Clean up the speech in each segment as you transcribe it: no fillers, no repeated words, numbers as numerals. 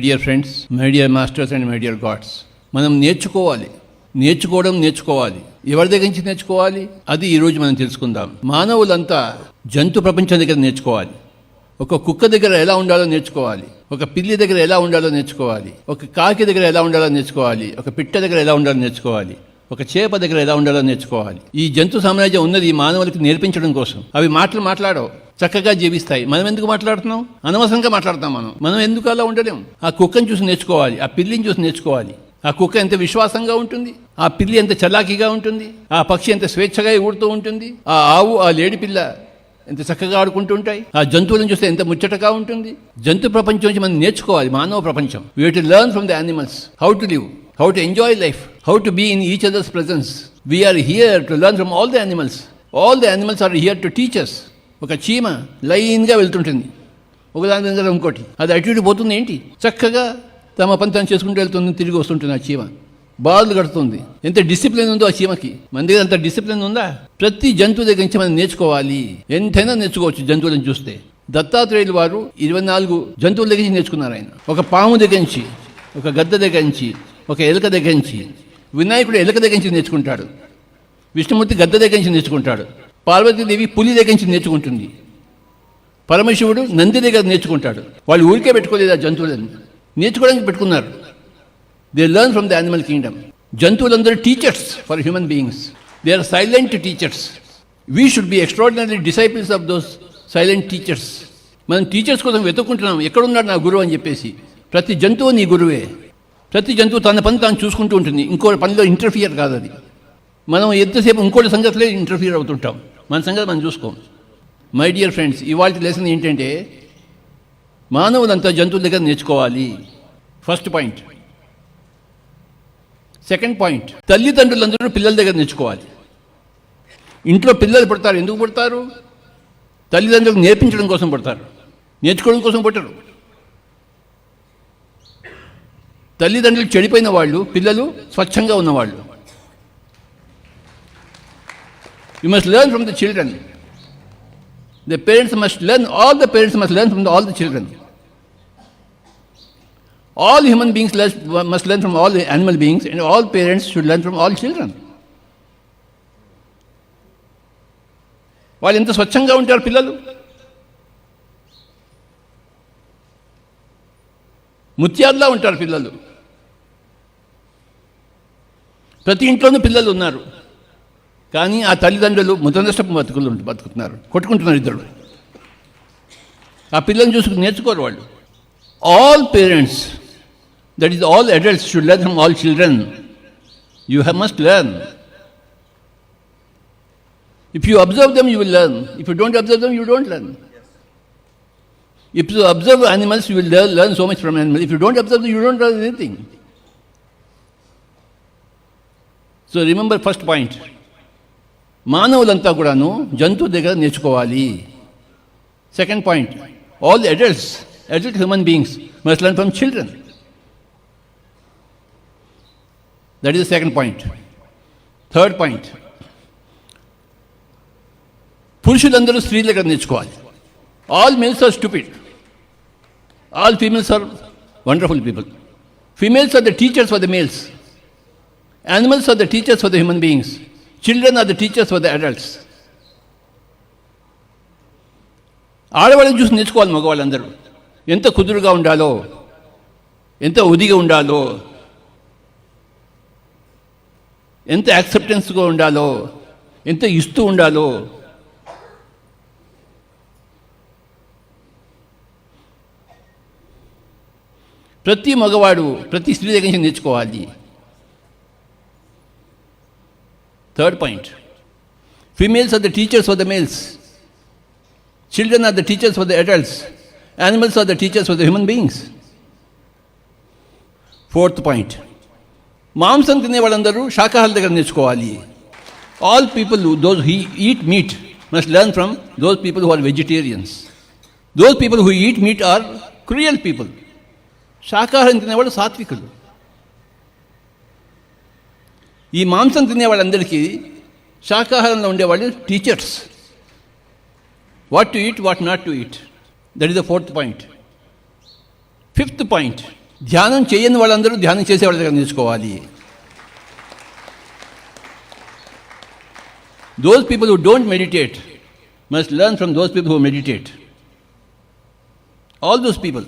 Dear friends, my dear masters and my dear God's, మనం నేర్చుకోవాలి. ఎవరి దగ్గర నుంచి నేర్చుకోవాలి? అది ఈరోజు మనం తెలుసుకుందాం. మానవులంతా జంతు ప్రపంచం దగ్గర నేర్చుకోవాలి. ఒక కుక్క దగ్గర ఎలా ఉండాలో నేర్చుకోవాలి, ఒక పిల్లి దగ్గర ఎలా ఉండాలో నేర్చుకోవాలి, ఒక కాకి దగ్గర ఎలా ఉండాలో నేర్చుకోవాలి, ఒక పిట్ట దగ్గర ఎలా ఉండాలో నేర్చుకోవాలి, ఒక చేప దగ్గర ఎలా ఉండాలో నేర్చుకోవాలి. ఈ జంతు సామ్రాజ్యం ఉన్నది మానవులకి నేర్పించడం కోసం. అవి మాట్లాడవు, చక్కగా జీవిస్తాయి. మనం ఎందుకు మాట్లాడుతున్నాం? అనవసరంగా మాట్లాడుతాం. మనం ఎందుకు అలా ఉండలేం? ఆ కుక్కను చూసి నేర్చుకోవాలి, ఆ పిల్లిని చూసి నేర్చుకోవాలి. ఆ కుక్క ఎంత విశ్వాసంగా ఉంటుంది, ఆ పిల్లి ఎంత చలాకీగా ఉంటుంది, ఆ పక్షి ఎంత స్వేచ్ఛగా ఎగురుతూ ఉంటుంది, ఆ ఆవు ఆ లేడి పిల్ల ఎంత చక్కగా ఆడుకుంటూ ఉంటాయి. ఆ జంతువులను చూస్తే ఎంత ముచ్చటగా ఉంటుంది. జంతు ప్రపంచం నుంచి మనం నేర్చుకోవాలి. మానవ ప్రపంచం. We have to learn from the animals how to live, how to enjoy life, how to be in each others presence. We are here to learn from all the animals. All the animals are here to teach us. ఒక చీమ లైన్గా వెళ్తుంటుంది, ఒకదాని దగ్గర ఇంకోటి. అది అటు ఇటు పోతుంది ఏంటి? చక్కగా తమ పని తను చేసుకుంటూ వెళ్తుంది, తిరిగి వస్తుంటుంది. ఆ చీమ బార్లు కడుతుంది. ఎంత డిసిప్లిన్ ఉందో ఆ చీమకి. మన దగ్గర అంత డిసిప్లిన్ ఉందా? ప్రతి జంతువు దగ్గర నుంచి మనం నేర్చుకోవాలి. ఎంతైనా నేర్చుకోవచ్చు జంతువులను చూస్తే. దత్తాత్రేయులు వారు 24 జంతువుల దగ్గర నుంచి నేర్చుకున్నారు. ఆయన ఒక పాము దగ్గర నుంచి, ఒక గద్ద దగ్గర నుంచి, ఒక ఎలుక దగ్గర నుంచి. వినాయకుడు ఎలుక దగ్గర నుంచి నేర్చుకుంటాడు, విష్ణుమూర్తి గద్ద దగ్గర నుంచి నేర్చుకుంటాడు, పార్వతీదేవి పులి దగ్గర నుంచి నేర్చుకుంటుంది, పరమశివుడు నంది దగ్గర నేర్చుకుంటాడు. వాళ్ళు ఊరికే పెట్టుకోలేదు ఆ జంతువులను, నేర్చుకోవడానికి పెట్టుకున్నారు. They learn from the animal kingdom. జంతువులందరూ teachers for human beings. They are silent teachers. We should be extraordinary disciples of those silent teachers. మనం టీచర్స్ కోసం వెతుక్కుంటున్నాం, ఎక్కడున్నాడు నా గురువు అని చెప్పేసి. ప్రతి జంతువు నీ గురువే. ప్రతి జంతువు తన పని తాను చూసుకుంటూ ఉంటుంది. ఇంకో పనిలో ఇంటర్ఫియర్ కాదు అది. మనం ఎంతసేపు ఇంకోటి సంగతిలో ఇంటర్ఫియర్ అవుతుంటాం. మన సంగతి మనం చూసుకోం. మై డియర్ ఫ్రెండ్స్, ఇవాళ లెసన్ ఏంటంటే మానవులంతా జంతువుల దగ్గర నేర్చుకోవాలి. First point. సెకండ్ పాయింట్, తల్లిదండ్రులందరూ పిల్లల దగ్గర నేర్చుకోవాలి. ఇంట్లో పిల్లలు పుడతారు. ఎందుకు పుడతారు? తల్లిదండ్రులకు నేర్పించడం కోసం పుడతారు, నేర్చుకోవడం కోసం పుట్టరు. తల్లిదండ్రులు చెడిపోయిన వాళ్ళు, పిల్లలు స్వచ్ఛంగా ఉన్నవాళ్ళు. You must learn from the children. The parents must learn, all the parents must learn from all the children. All human beings must learn from all the animal beings, and all parents should learn from all children. వాళ్ళు ఎంత స్వచ్ఛంగా ఉంటారు పిల్లలు. ముత్యాల్లా ఉంటారు పిల్లలు. ప్రతి ఇంట్లోనూ పిల్లలు ఉన్నారు. కానీ ఆ తల్లిదండ్రులు ముతనష్టపు బతుకుతున్నారు, కొట్టుకుంటున్నారు ఇద్దరు. ఆ పిల్లల్ని చూసుకుని నేర్చుకోరు వాళ్ళు. All parents, that is all adults, should learn from all children. You must learn. If you observe them, you will learn. If you don't observe them, you don't learn. If you observe animals, you will learn so much from animals. If you don't observe them, you don't learn anything. So remember first point. మానవులంతా కూడాను జంతువు దగ్గర నేర్చుకోవాలి. Second point, all the adult human beings must learn from children. That is the second point. Third point, పురుషులందరూ స్త్రీల దగ్గర నేర్చుకోవాలి. All males are stupid, all females are wonderful people. Females are the teachers for the males, animals are the teachers for the human beings, children are the teachers for the adults. ఆడవాళ్ళని చూసి నేర్చుకోవాలి మగవాళ్ళందరూ. ఎంత కుదురుగా ఉండాలో, ఎంత ఒదిగా ఉండాలో, ఎంత యాక్సెప్టెన్స్గా ఉండాలో, ఎంత ఇస్తూ ఉండాలో. ప్రతి మగవాడు ప్రతి స్త్రీ దగ్గర నుంచి నేర్చుకోవాలి. Third point, females are the teachers for the males, children are the teachers for the adults, animals are the teachers for the human beings. Fourth point, మాంసం తినే వాళ్ళందరూ శాకాహారుల దగ్గర నేర్చుకోవాలి. All people, those who eat meat, must learn from those people who are vegetarians. Those people who eat meat are cruel people. శాకాహారం తినేవాళ్ళు సాత్వికులు. ఈ మాంసం తినే వాళ్ళందరికీ శాకాహారంలో ఉండేవాళ్ళు teachers. What to eat, what not to eat. That is the fourth point. Fifth point, ధ్యానం చేయని వాళ్ళందరూ ధ్యానం చేసే వాళ్ళ దగ్గర నేర్చుకోవాలి. Those people who don't meditate must learn from those people who meditate. All those people.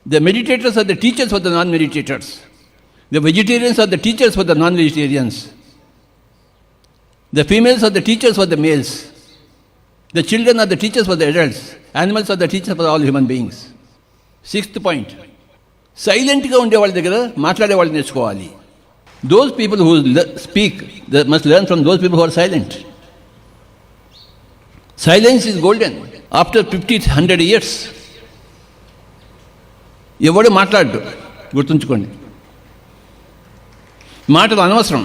The meditators are the teachers for the non-meditators. The vegetarians are the teachers for the non-vegetarians. The females are the teachers for the males. The children are the teachers for the adults. Animals are the teachers for all human beings. Sixth point. సైలెంట్గా ఉండే వాళ్ళ దగ్గర మాట్లాడే వాళ్ళు నేర్చుకోవాలి. Those people who speak, they must learn from those people who are silent. Silence is golden. After 50-100 years, ఎవడు మాట్లాడు, గుర్తుంచుకోండి. మాటలు అనవసరం.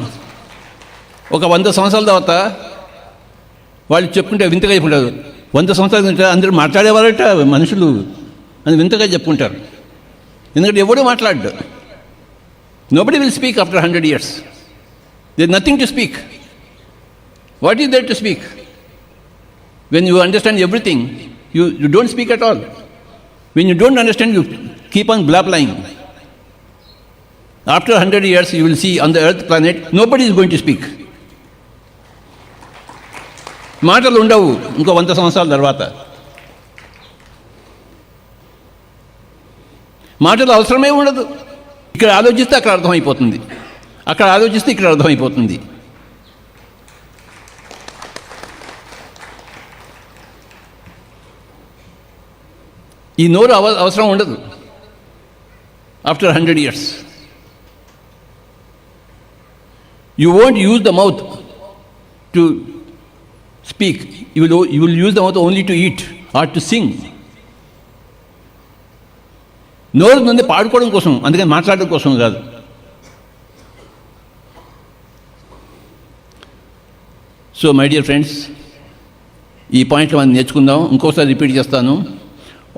ఒక 100 సంవత్సరాల తర్వాత వాళ్ళు చెప్పుకుంటే వింతగా చెప్పుకుంటారు. 100 సంవత్సరాల క్రితం అందరూ మాట్లాడేవారట మనుషులు అని వింతగా చెప్పుకుంటారు. ఎందుకంటే ఎవడు మాట్లాడు. Nobody will speak after 100 years. There is nothing to speak. What is there to speak? When you understand everything, you don't speak at all. When you don't understand, you keep on blabbering. After 100 years, you will see on the earth planet, nobody is going to speak. మాటలు ఉండవు ఇంకో 100 సంవత్సరాల తర్వాత. మాటలు అవసరమే ఉండదు. ఇక్కడ ఆలోచిస్తే అక్కడ అర్థమైపోతుంది, అక్కడ ఆలోచిస్తే ఇక్కడ అర్థమైపోతుంది. ఈ నోరు అవసరం ఉండదు after 100 years. You won't use the mouth to speak. You will use the mouth only to eat or to sing. నోరు నుండి పాడుకోవడం కోసం, అందుకని మాట్లాడడం కోసం కాదు. సో మై డియర్ ఫ్రెండ్స్, ఈ పాయింట్లు మనం నేర్చుకుందాం. ఇంకోసారి రిపీట్ చేస్తాను.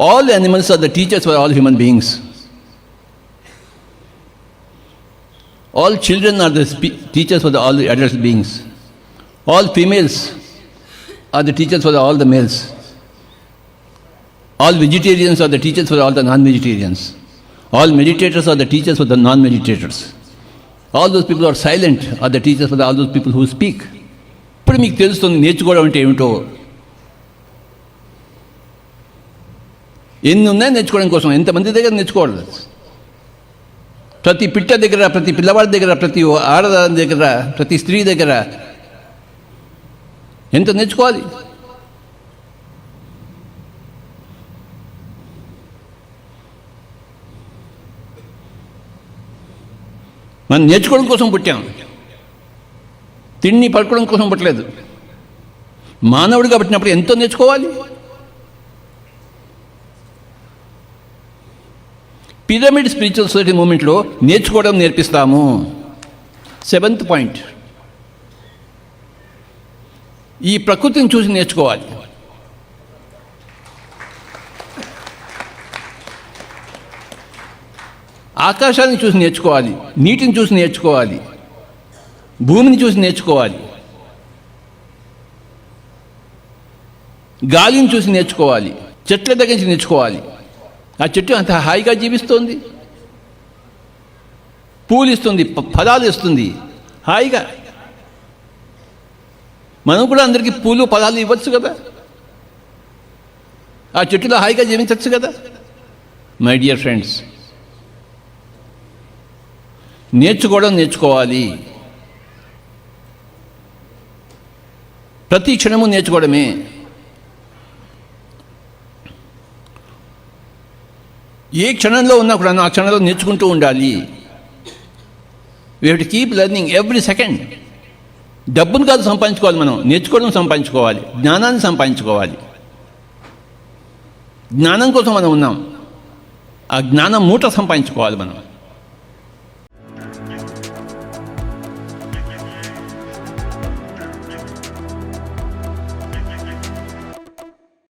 All animals are the teachers for all human beings. All children are the teachers for all the adult beings. All females are the teachers for all the males. All vegetarians are the teachers for all the non-vegetarians. All meditators are the teachers for the non-meditators. All those people who are silent are the teachers for all those people who speak. ఇప్పుడు మీకు తెలుస్తుంది నేర్చుకోవడం అంటే ఏమిటో. ఎన్ని ఉన్నాయి నేర్చుకోవడం కోసం, ఎంతమంది దగ్గర నేర్చుకోవాలి. ప్రతి పిట్ట దగ్గర, ప్రతి పిల్లవాడి దగ్గర, ప్రతి ఆడదాని దగ్గర, ప్రతి స్త్రీ దగ్గర ఎంత నేర్చుకోవాలి. మనం నేర్చుకోవడం కోసం పుట్టాం, తిండి పడుకోవడం కోసం పుట్టలేదు. మానవుడిగా పుట్టినప్పుడు ఎంతో నేర్చుకోవాలి. పిరమిడ్ స్పిరిచువల్ సొసైటీ మూమెంట్లో నేర్చుకోవడం నేర్పిస్తాము. 7th పాయింట్, ఈ ప్రకృతిని చూసి నేర్చుకోవాలి. ఆకాశాన్ని చూసి నేర్చుకోవాలి, నీటిని చూసి నేర్చుకోవాలి, భూమిని చూసి నేర్చుకోవాలి, గాలిని చూసి నేర్చుకోవాలి, చెట్ల దగ్గర నుంచి నేర్చుకోవాలి. ఆ చెట్టు అంత హాయిగా జీవిస్తుంది, పూలు ఇస్తుంది, ఫలాలు ఇస్తుంది హాయిగా. మనం కూడా అందరికీ పూలు ఫలాలు ఇవ్వచ్చు కదా, ఆ చెట్టులో హాయిగా జీవించవచ్చు కదా. మై డియర్ ఫ్రెండ్స్, నేర్చుకోవాలి. ప్రతి క్షణము నేర్చుకోవడమే. ఏ క్షణంలో ఉన్నా కూడా ఆ క్షణంలో నేర్చుకుంటూ ఉండాలి. We have to keep learning every second. డబ్బును కాదు సంపాదించుకోవాలి, మనం నేర్చుకోవడం సంపాదించుకోవాలి, జ్ఞానాన్ని సంపాదించుకోవాలి. జ్ఞానం కోసం మనం ఉన్నాం, ఆ జ్ఞానం మూట సంపాదించుకోవాలి మనం.